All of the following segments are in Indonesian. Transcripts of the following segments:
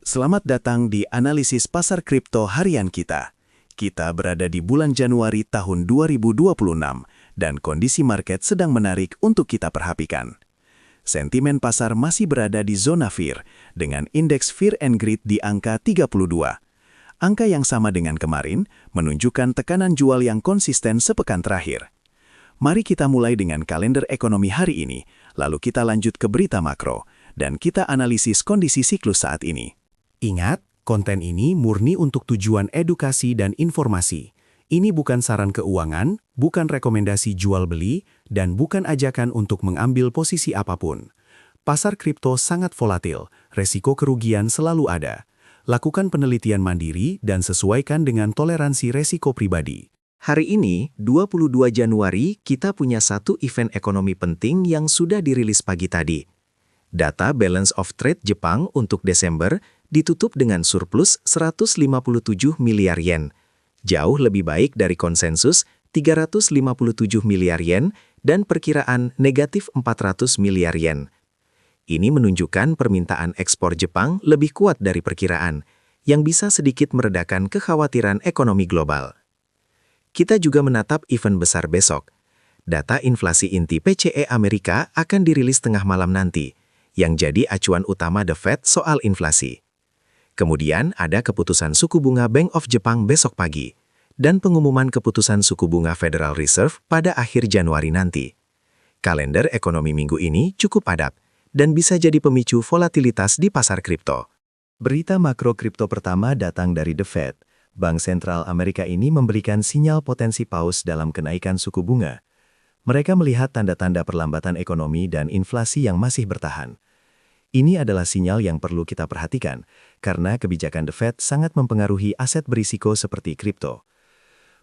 Selamat datang di analisis pasar kripto harian kita. Kita berada di bulan Januari tahun 2026 dan kondisi market sedang menarik untuk kita perhatikan. Sentimen pasar masih berada di zona fear dengan indeks Fear and Greed di angka 32. Angka yang sama dengan kemarin menunjukkan tekanan jual yang konsisten sepekan terakhir. Mari kita mulai dengan kalender ekonomi hari ini, lalu kita lanjut ke berita makro, dan kita analisis kondisi siklus saat ini. Ingat, konten ini murni untuk tujuan edukasi dan informasi. Ini bukan saran keuangan, bukan rekomendasi jual-beli, dan bukan ajakan untuk mengambil posisi apapun. Pasar kripto sangat volatil, resiko kerugian selalu ada. Lakukan penelitian mandiri dan sesuaikan dengan toleransi resiko pribadi. Hari ini, 22 Januari, kita punya satu event ekonomi penting yang sudah dirilis pagi tadi. Data Balance of Trade Jepang untuk Desember ditutup dengan surplus 157 miliar yen. Jauh lebih baik dari konsensus 357 miliar yen dan perkiraan negatif 400 miliar yen. Ini menunjukkan permintaan ekspor Jepang lebih kuat dari perkiraan, yang bisa sedikit meredakan kekhawatiran ekonomi global. Kita juga menatap event besar besok. Data inflasi inti PCE Amerika akan dirilis tengah malam nanti, yang jadi acuan utama The Fed soal inflasi. Kemudian ada keputusan suku bunga Bank of Japan besok pagi, dan pengumuman keputusan suku bunga Federal Reserve pada akhir Januari nanti. Kalender ekonomi minggu ini cukup padat, dan bisa jadi pemicu volatilitas di pasar kripto. Berita makro kripto pertama datang dari The Fed. Bank Sentral Amerika ini memberikan sinyal potensi paus dalam kenaikan suku bunga. Mereka melihat tanda-tanda perlambatan ekonomi dan inflasi yang masih bertahan. Ini adalah sinyal yang perlu kita perhatikan, karena kebijakan The Fed sangat mempengaruhi aset berisiko seperti kripto.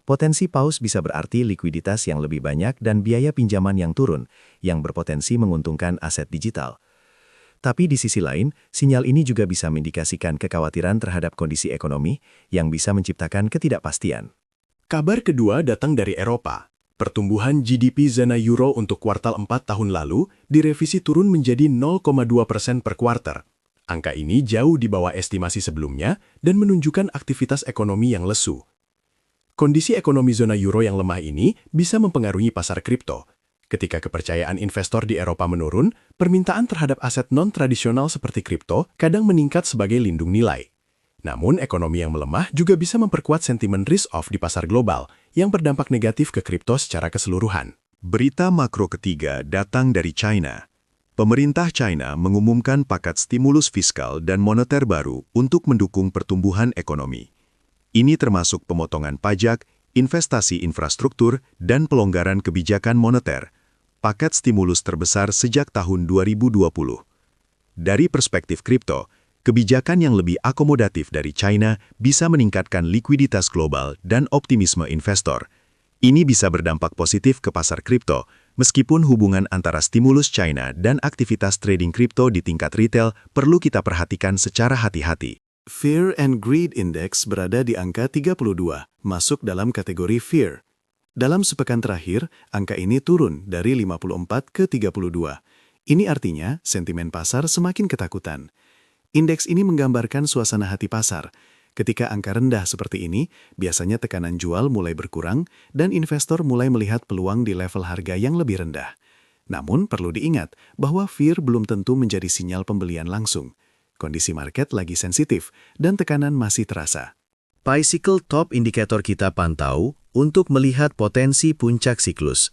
Potensi paus bisa berarti likuiditas yang lebih banyak dan biaya pinjaman yang turun, yang berpotensi menguntungkan aset digital. Tapi di sisi lain, sinyal ini juga bisa mengindikasikan kekhawatiran terhadap kondisi ekonomi yang bisa menciptakan ketidakpastian. Kabar kedua datang dari Eropa. Pertumbuhan GDP zona euro untuk kuartal 4 tahun lalu direvisi turun menjadi 0,2% per kuartal. Angka ini jauh di bawah estimasi sebelumnya dan menunjukkan aktivitas ekonomi yang lesu. Kondisi ekonomi zona euro yang lemah ini bisa mempengaruhi pasar kripto. Ketika kepercayaan investor di Eropa menurun, permintaan terhadap aset non-tradisional seperti kripto kadang meningkat sebagai lindung nilai. Namun, ekonomi yang melemah juga bisa memperkuat sentimen risk-off di pasar global yang berdampak negatif ke kripto secara keseluruhan. Berita makro ketiga datang dari China. Pemerintah China mengumumkan paket stimulus fiskal dan moneter baru untuk mendukung pertumbuhan ekonomi. Ini termasuk pemotongan pajak, investasi infrastruktur, dan pelonggaran kebijakan moneter. Paket stimulus terbesar sejak tahun 2020. Dari perspektif kripto, kebijakan yang lebih akomodatif dari China bisa meningkatkan likuiditas global dan optimisme investor. Ini bisa berdampak positif ke pasar kripto, meskipun hubungan antara stimulus China dan aktivitas trading kripto di tingkat retail perlu kita perhatikan secara hati-hati. Fear and Greed Index berada di angka 32, masuk dalam kategori Fear. Dalam sepekan terakhir, angka ini turun dari 54 ke 32. Ini artinya sentimen pasar semakin ketakutan. Indeks ini menggambarkan suasana hati pasar. Ketika angka rendah seperti ini, biasanya tekanan jual mulai berkurang dan investor mulai melihat peluang di level harga yang lebih rendah. Namun perlu diingat bahwa fear belum tentu menjadi sinyal pembelian langsung. Kondisi market lagi sensitif dan tekanan masih terasa. Bicycle top indikator kita pantau untuk melihat potensi puncak siklus.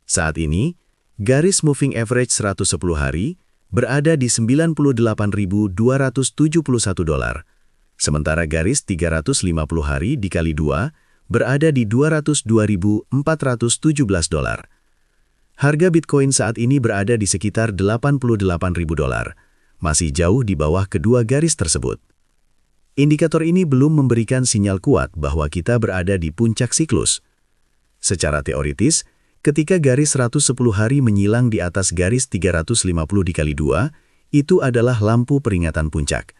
Saat ini, garis moving average 110 hari berada di $98.271, sementara garis 350 hari dikali 2 berada di $202.417. Harga Bitcoin saat ini berada di sekitar $88.000, masih jauh di bawah kedua garis tersebut. Indikator ini belum memberikan sinyal kuat bahwa kita berada di puncak siklus. Secara teoritis, ketika garis 110 hari menyilang di atas garis 350 dikali 2, itu adalah lampu peringatan puncak.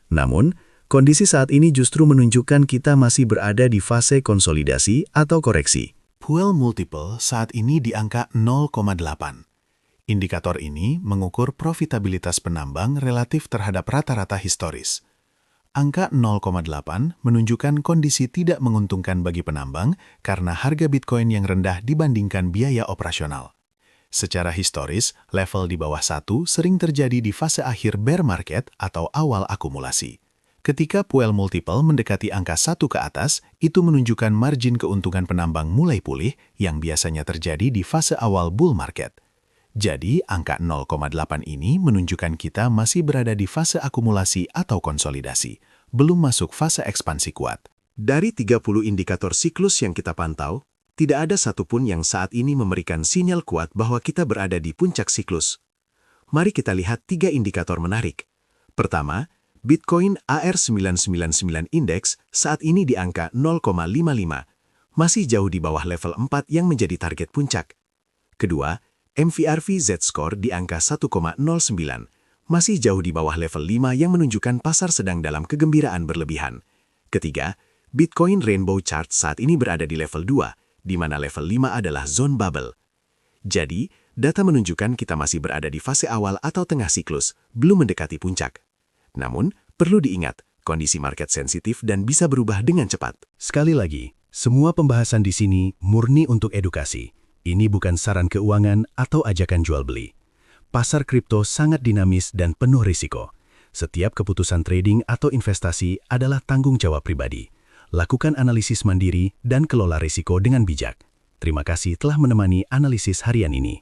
Namun, kondisi saat ini justru menunjukkan kita masih berada di fase konsolidasi atau koreksi. Puel multiple saat ini di angka 0,8. Indikator ini mengukur profitabilitas penambang relatif terhadap rata-rata historis. Angka 0,8 menunjukkan kondisi tidak menguntungkan bagi penambang karena harga Bitcoin yang rendah dibandingkan biaya operasional. Secara historis, level di bawah 1 sering terjadi di fase akhir bear market atau awal akumulasi. Ketika Puel Multiple mendekati angka 1 ke atas, itu menunjukkan margin keuntungan penambang mulai pulih yang biasanya terjadi di fase awal bull market. Jadi, angka 0,8 ini menunjukkan kita masih berada di fase akumulasi atau konsolidasi, belum masuk fase ekspansi kuat. Dari 30 indikator siklus yang kita pantau, tidak ada satupun yang saat ini memberikan sinyal kuat bahwa kita berada di puncak siklus. Mari kita lihat 3 indikator menarik. Pertama, Bitcoin AR999 Index saat ini di angka 0,55, masih jauh di bawah level 4 yang menjadi target puncak. Kedua, MVRV Z-Score di angka 1,09, masih jauh di bawah level 5 yang menunjukkan pasar sedang dalam kegembiraan berlebihan. Ketiga, Bitcoin Rainbow Chart saat ini berada di level 2, di mana level 5 adalah zone bubble. Jadi, data menunjukkan kita masih berada di fase awal atau tengah siklus, belum mendekati puncak. Namun, perlu diingat, kondisi market sensitif dan bisa berubah dengan cepat. Sekali lagi, semua pembahasan di sini murni untuk edukasi. Ini bukan saran keuangan atau ajakan jual beli. Pasar kripto sangat dinamis dan penuh risiko. Setiap keputusan trading atau investasi adalah tanggung jawab pribadi. Lakukan analisis mandiri dan kelola risiko dengan bijak. Terima kasih telah menemani analisis harian ini.